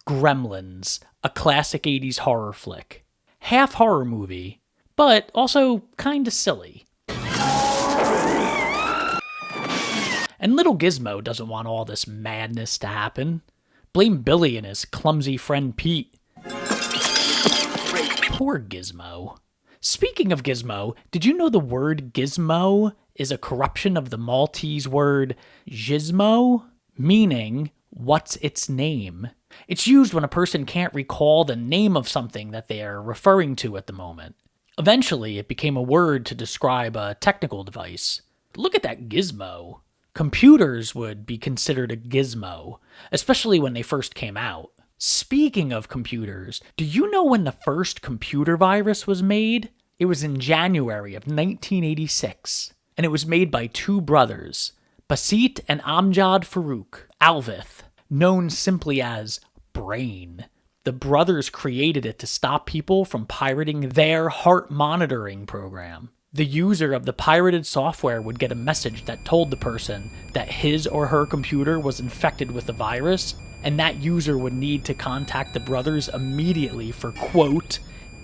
Gremlins, a classic 80s horror flick. Half horror movie, but also kinda silly. And little Gizmo doesn't want all this madness to happen. Blame Billy and his clumsy friend Pete. Poor Gizmo. Speaking of Gizmo, did you know the word gizmo is a corruption of the Maltese word gizmo, meaning what's its name? It's used when a person can't recall the name of something that they are referring to at the moment. Eventually, it became a word to describe a technical device. Look at that gizmo. Computers would be considered a gizmo, especially when they first came out. Speaking of computers, do you know when the first computer virus was made? It was in January of 1986, and it was made by two brothers, Basit and Amjad Farouk Alvith, known simply as Brain. The brothers created it to stop people from pirating their heart monitoring program. The user of the pirated software would get a message that told the person that his or her computer was infected with the virus, and that user would need to contact the brothers immediately for, quote,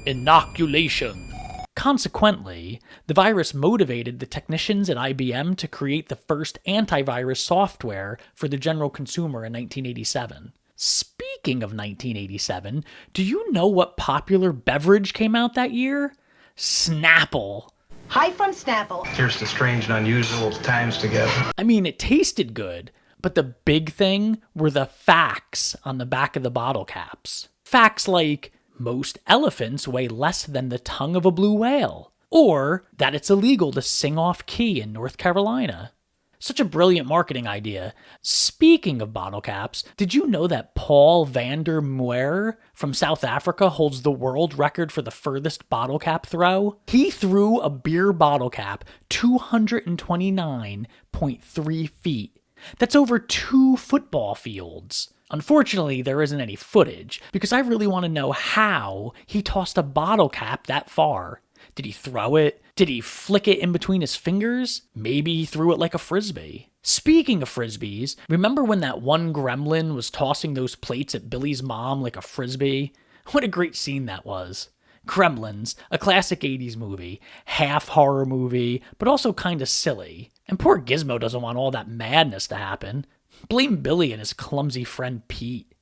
inoculation. Consequently, the virus motivated the technicians at IBM to create the first antivirus software for the general consumer in 1987. Speaking of 1987, do you know what popular beverage came out that year? Snapple. Hi from Snapple. Here's to strange and unusual times together. I mean, it tasted good, but the big thing were the facts on the back of the bottle caps. Facts like, most elephants weigh less than the tongue of a blue whale, or that it's illegal to sing off key in North Carolina. Such a brilliant marketing idea. Speaking of bottle caps, did you know that Paul van der Meer from South Africa holds the world record for the furthest bottle cap throw? He threw a beer bottle cap 229.3 feet. That's over 2 football fields. Unfortunately, there isn't any footage, because I really want to know how he tossed a bottle cap that far. Did he throw it? Did he flick it in between his fingers? Maybe he threw it like a frisbee. Speaking of frisbees, remember when that one gremlin was tossing those plates at Billy's mom like a frisbee? What a great scene that was. Gremlins, a classic 80s movie, half horror movie, but also kinda silly. And poor Gizmo doesn't want all that madness to happen. Blame Billy and his clumsy friend Pete.